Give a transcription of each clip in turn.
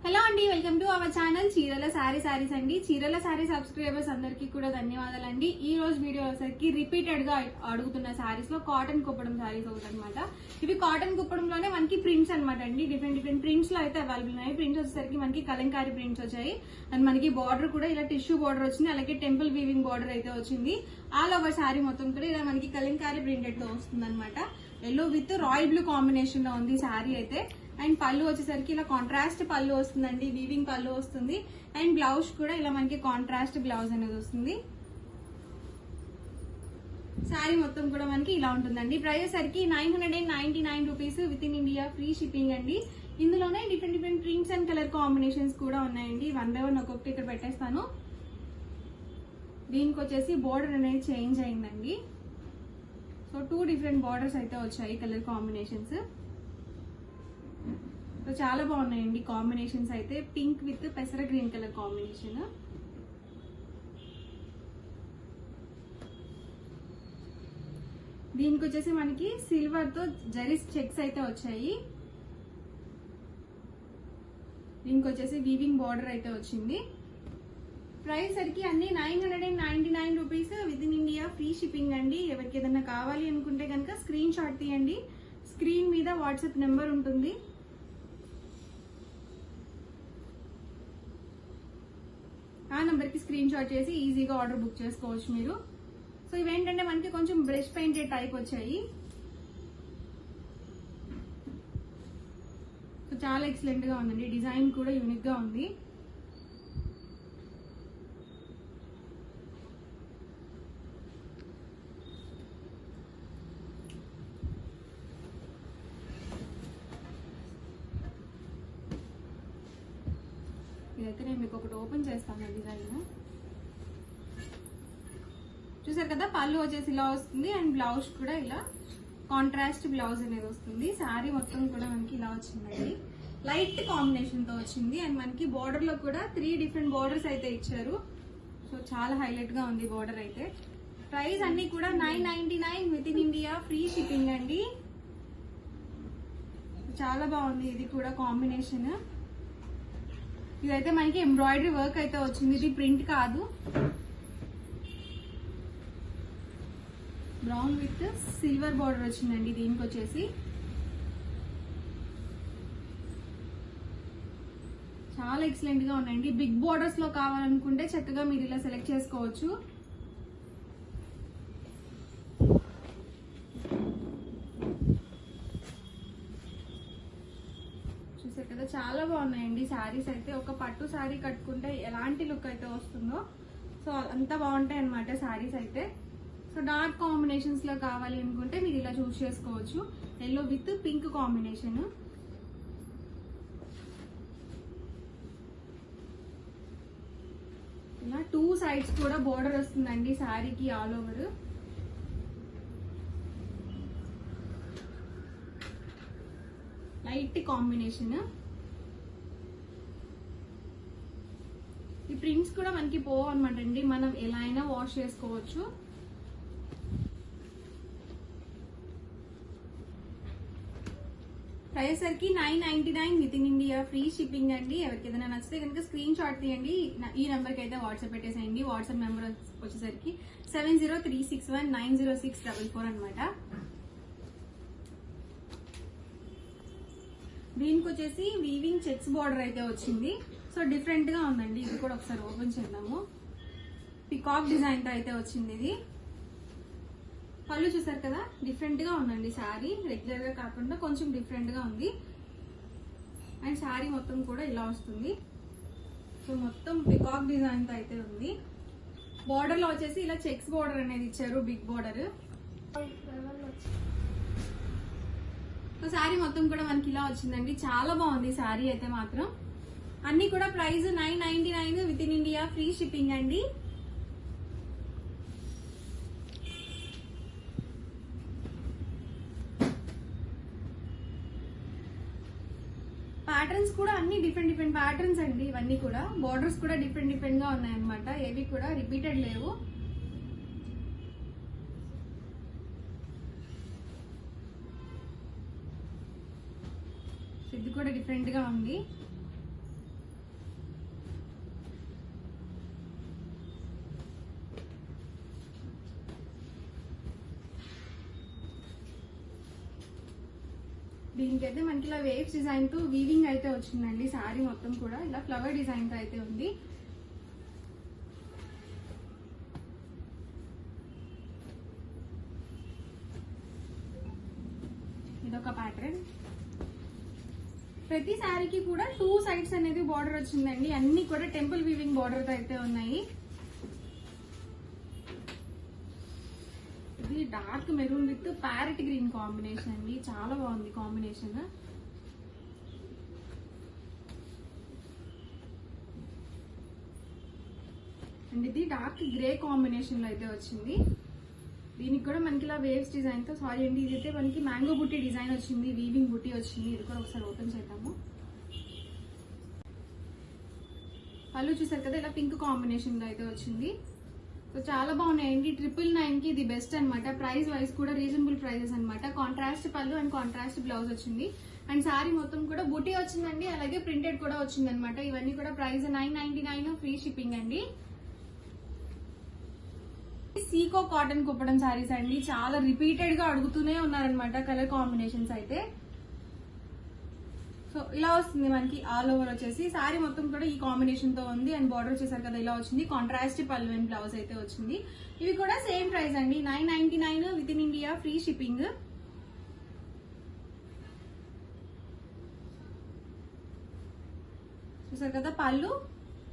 Hello అండి, welcome to our channel చీరల సారీస్ అండి. చీరల సారీ సబ్స్క్రైబర్స్ అందరికీ కూడా ధన్యవాదాలండి. ఈ రోజు వీడియో వచ్చేసరికి రిపీటెడ్ గా అడుగుతున్న సారీస్ లో కాటన్ కుప్పడం సారీస్ ఒకటి అనమాట. ఇవి కాటన్ కుప్పడంలోనే మనకి ప్రింట్స్ అనమాట అండి. డిఫరెంట్ ప్రింట్స్ లో అయితే అవైలబుల్ ఉన్నాయి. ప్రింట్స్ వచ్చేసరికి మనకి కలంకారీ ప్రింట్స్ వచ్చాయి అండ్ మనకి బార్డర్ కూడా ఇలా టిష్యూ బార్డర్ వచ్చింది, అలాగే టెంపుల్ వీవింగ్ బార్డర్ అయితే వచ్చింది. ఆల్ ఓవర్ సారీ మొత్తం కూడా ఇలా మనకి కలంకారీ ప్రింటెడ్ తో వస్తుంది అనమాట. Yellow with royal blue combination లో ఉంది సారీ అయితే. అండ్ పళ్ళు వచ్చేసరికి ఇలా కాంట్రాస్ట్ పళ్ళు వస్తుందండి, వీవింగ్ పళ్ళు వస్తుంది. అండ్ బ్లౌజ్ కూడా ఇలా మనకి కాంట్రాస్ట్ బ్లౌజ్ అనేది వస్తుంది. శారీ మొత్తం కూడా మనకి ఇలా ఉంటుందండి. ప్రైస్ సరికి 999 rupees with in India, free shipping అండి. ఇందులోనే different prints and colour combinations కూడా ఉన్నాయండి. వన్ బై వన్ ఒక్కొక్కటి ఇక్కడ పెట్టేస్తాను. దీనికి వచ్చేసి బోర్డర్ అనేది చేంజ్ అయిందండి. సో 2 డిఫరెంట్ బార్డర్స్ అయితే వచ్చాయి కలర్ కాంబినేషన్స్. సో చాలా బాగున్నాయండి కాంబినేషన్స్ అయితే. పింక్ విత్ పెసర గ్రీన్ కలర్ కాంబినేషన్. దీనికి వచ్చేసి మనకి సిల్వర్ తో జరీస్ చెక్స్ అయితే వచ్చాయి. దీనికి వచ్చేసి వీవింగ్ బార్డర్ అయితే వచ్చింది. ప్రైస్ సరికి అన్ని 999 rupees with in India, free shipping అండి. ఎవరికి ఏదైనా కావాలి అనుకుంటే కనుక స్క్రీన్ షాట్ తీయండి. స్క్రీన్ మీద వాట్సాప్ నెంబర్ ఉంటుంది. ఆ నెంబర్ కి స్క్రీన్ షాట్ చేసి ఈజీగా ఆర్డర్ బుక్ చేసుకోవచ్చు మీరు. సో ఇవేంటంటే మనకి కొంచెం బ్రష్ పెయింటెడ్ టైప్ వచ్చాయి. సో చాలా ఎక్సలెంట్ గా ఉందండి. డిజైన్ కూడా యూనిక్ గా ఉంది. ఇదైతే నేను మీకు ఒకటి ఓపెన్ చేస్తాను. డిజైన్ చూసారు కదా, పళ్ళు వచ్చేసి ఇలా వస్తుంది అండ్ బ్లౌజ్ కూడా ఇలా కాంట్రాస్ట్ బ్లౌజ్ అనేది వస్తుంది. శారీ మొత్తం కూడా మనకి ఇలా వచ్చిందండి. లైట్ కాంబినేషన్ తో వచ్చింది అండ్ మనకి బార్డర్ లో కూడా 3 డిఫరెంట్ బార్డర్స్ అయితే ఇచ్చారు. సో చాలా హైలైట్ గా ఉంది బార్డర్ అయితే. ప్రైస్ అన్ని కూడా 999 with in India, free shipping అండి. చాలా బాగుంది ఇది కూడా కాంబినేషన్. ఇదైతే మనకి ఎంబ్రాయిడరీ వర్క్ అయితే వచ్చింది, ఇది ప్రింట్ కాదు. బ్రౌన్ విత్ సిల్వర్ బార్డర్ వచ్చిందండి. దీనికి వచ్చేసి చాలా ఎక్సలెంట్ గా ఉన్నాయండి. బిగ్ బార్డర్స్ లో కావాలనుకుంటే చక్కగా మీరు ఇలా సెలెక్ట్ చేసుకోవచ్చు. చూసారు కదా, చాలా బాగున్నాయండి శారీస్ అయితే. ఒక పట్టు శారీ కట్టుకుంటే ఎలాంటి లుక్ అయితే వస్తుందో సో అంత బాగుంటాయి అనమాట శారీస్ అయితే. సో డార్క్ కాంబినేషన్స్ లో కావాలి అనుకుంటే మీరు ఇలా చూస్ చేసుకోవచ్చు. Yellow with pink combination. ఇలా 2 సైడ్స్ కూడా బోర్డర్ వస్తుందండి శారీకి ఆల్ ఓవర్. Light combination. ఈ ప్రింట్స్ కూడా మనకి పోవు అనమాట అండి, మనం ఎలా అయినా వాష్ చేసుకోవచ్చు. ప్రైస్ సరికి 999 with in India, free shipping అండి. ఎవరికి ఏదైనా నచ్చితే కనుక స్క్రీన్ షాట్ తీయండి. ఈ నెంబర్ కి అయితే వాట్సాప్ పెట్టేసేయండి. వాట్సాప్ నెంబర్ వచ్చేసరికి 7036190644 అనమాట. దీనికి వచ్చేసి వీవింగ్ చెక్స్ బార్డర్ అయితే వచ్చింది. సో డిఫరెంట్ గా ఉందండి. ఇది కూడా ఒకసారి ఓపెన్ చేద్దాము. పికాక్ డిజైన్ తో అయితే వచ్చింది ఇది. పళ్ళు చూసారు కదా, డిఫరెంట్ గా ఉందండి శారీ. రెగ్యులర్ గా కాకుండా కొంచెం డిఫరెంట్ గా ఉంది. అండ్ శారీ మొత్తం కూడా ఇలా వస్తుంది. సో మొత్తం పికాక్ డిజైన్ తో అయితే ఉంది. బార్డర్ లో వచ్చేసి ఇలా చెక్స్ బార్డర్ అనేది ఇచ్చారు, బిగ్ బార్డర్. సో శారీ మొత్తం కూడా మనకి ఇలా వచ్చిందండి. చాలా బాగుంది శారీ అయితే మాత్రం. అన్ని కూడా price 999 with in India, free shipping అండి. ప్యాటర్న్స్ కూడా అన్ని డిఫరెంట్ ప్యాటర్న్స్ అండి. ఇవన్నీ కూడా బార్డర్స్ కూడా డిఫరెంట్ గా ఉన్నాయన్నమాట. ఏవి కూడా రిపీటెడ్ లేవు. ఇది కూడా డిఫరెంట్ గా ఉంది. దీనికైతే మనకి ఇలా వేవ్స్ డిజైన్ తో వీవింగ్ అయితే వచ్చిందండి. శారీ మొత్తం కూడా ఇలా ఫ్లవర్ డిజైన్ తో అయితే ఉంది. ఇదొక ప్యాటర్న్. ప్రతి శారీకి కూడా 2 సైడ్స్ అనేది బార్డర్ వచ్చిందండి. అన్ని కూడా టెంపుల్ వీవింగ్ బార్డర్ తో అయితే ఉన్నాయి. ఇది dark maroon with parrot green combination అండి. చాలా బాగుంది కాంబినేషన్. అండ్ ఇది డార్క్ గ్రే కాంబినేషన్ లో అయితే వచ్చింది. దీనికి కూడా మనకి ఇలా వేవ్స్ డిజైన్ తో, సారీ అండి ఇదైతే మనకి మ్యాంగో బుట్టి డిజైన్ వచ్చింది, వీవింగ్ బుట్టి వచ్చింది. ఇది కూడా ఒకసారి ఓపెన్ చేద్దాము. పళ్ళు చూసారు కదా, ఇలా పింక్ కాంబినేషన్ లో అయితే వచ్చింది. సో చాలా బాగున్నాయండి. 999 కి ఇది బెస్ట్ అనమాట. ప్రైస్ వైజ్ కూడా రీజనబుల్ ప్రైజెస్ అనమాట. కాంట్రాస్ట్ పళ్ళు అండ్ కాంట్రాస్ట్ బ్లౌజ్ వచ్చింది. అండ్ శారీ మొత్తం కూడా బుటీ వచ్చిందండి, అలాగే ప్రింటెడ్ కూడా వచ్చింది అనమాట. ఇవన్నీ కూడా ప్రైస్ 999, ఫ్రీ షిప్పింగ్ అండి. సీకో కాటన్ కుప్పడం శారీస్ అండి. చాలా రిపీటెడ్ గా అడుగుతూనే ఉన్నారనమాట కలర్ కాంబినేషన్స్ అయితే. సో ఇలా వస్తుంది మనకి ఆల్ ఓవర్ వచ్చేసి. శారీ మొత్తం కూడా ఈ కాంబినేషన్ తో ఉంది. అండ్ బార్డర్ వచ్చేసారు కదా ఇలా వచ్చింది. కాంట్రాస్ట్ పళ్ళు అండ్ బ్లౌజ్ అయితే వచ్చింది. ఇవి కూడా సేమ్ ప్రైస్ అండి, 999 with in India, free shipping. చూసారు కదా పళ్ళు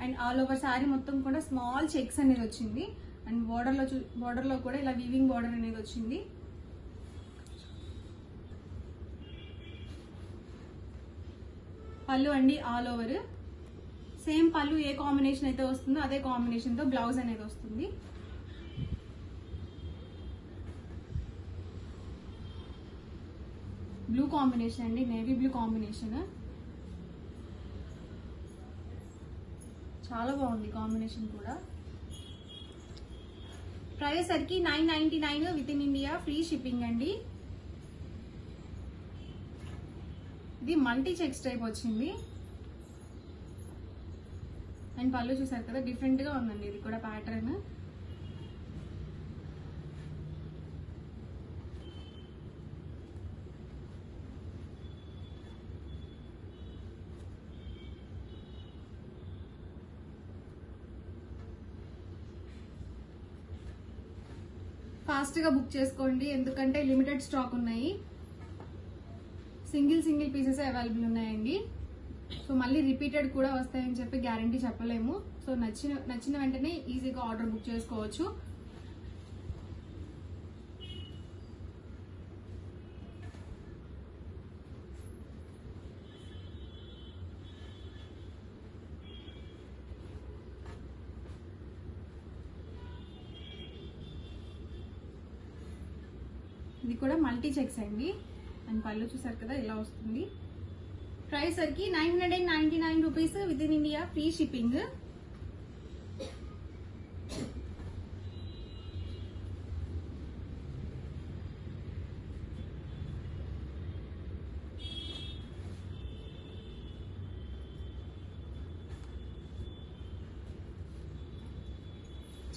అండ్ ఆల్ ఓవర్ శారీ మొత్తం కూడా స్మాల్ చెక్స్ అనేది వచ్చింది. అండ్ బార్డర్ లో కూడా ఇలా వీవింగ్ బార్డర్ అనేది వచ్చింది. పళ్ళు అండి ఆల్ ఓవర్ సేమ్ పళ్ళు ఏ కాంబినేషన్ అయితే వస్తుందో అదే కాంబినేషన్ తో బ్లౌజ్ అనేది వస్తుంది. బ్లూ కాంబినేషన్ అండి, నేవీ బ్లూ కాంబినేషన్. చాలా బాగుంది కాంబినేషన్ కూడా. ప్రైస్ సరికి 999 with in India, free shipping అండి. ఇది మల్టీ చెక్స్ టైప్ వచ్చింది. అండ్ పళ్ళు చూసారు కదా, డిఫరెంట్ గా ఉందండి ఇది కూడా ప్యాటర్న్. ఫాస్ట్ గా బుక్ చేసుకోండి, ఎందుకంటే లిమిటెడ్ స్టాక్ ఉన్నాయి. సింగిల్ పీసెస్ అవైలబుల్ ఉన్నాయండి. సో మళ్ళీ రిపీటెడ్ కూడా వస్తాయని చెప్పి గ్యారంటీ చెప్పలేము. సో నచ్చిన వెంటనే ఈజీగా ఆర్డర్ బుక్ చేసుకోవచ్చు. ఇది కూడా మల్టీ చెక్స్ అండి. అండ్ పళ్ళు చూసారు కదా ఇలా వస్తుంది. ప్రైస్ సరికి 999 rupees with in India, free shipping.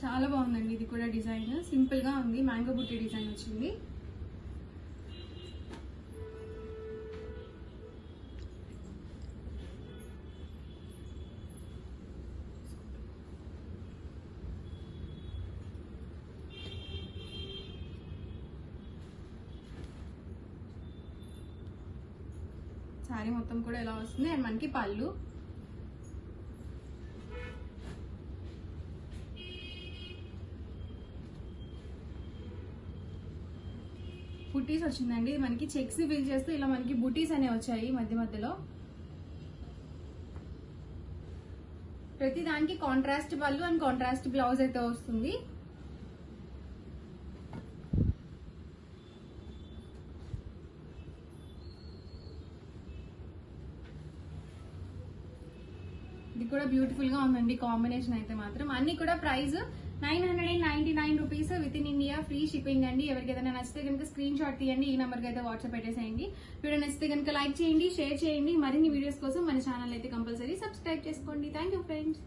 చాలా బాగుందండి ఇది కూడా డిజైన్. సింపుల్ గా ఉంది, మ్యాంగో బుట్టి డిజైన్ వచ్చింది. శారీ మొత్తం కూడా ఇలా వస్తుంది. అండ్ మనకి పళ్ళు బుటీస్ వచ్చిందండి. మనకి చెక్స్ ఫిల్ చేస్తూ ఇలా మనకి బుటీస్ అనేవి వచ్చాయి మధ్య మధ్యలో. ప్రతి దానికి కాంట్రాస్ట్ పళ్ళు అండ్ కాంట్రాస్ట్ బ్లౌజ్ అయితే వస్తుంది. ఇది కూడా బ్యూటిఫుల్ గా ఉందండి కాంబినేషన్ అయితే మాత్రం. అన్ని కూడా price 999 rupees with in India, free shipping అండి. ఎవరికి ఏదైనా నచ్చితే కనుక స్క్రీన్ షాట్ తీయండి, ఈ నెంబర్కి అయితే వాట్సాప్ పెట్టేసేయండి. వీడియో నచ్చితే కనుక లైక్ చేయండి, షేర్ చేయండి. మరిన్ని వీడియోస్ కోసం మన ఛానల్ అయితే కంపల్సరీ సబ్స్క్రైబ్ చేసుకోండి. Thank you friends.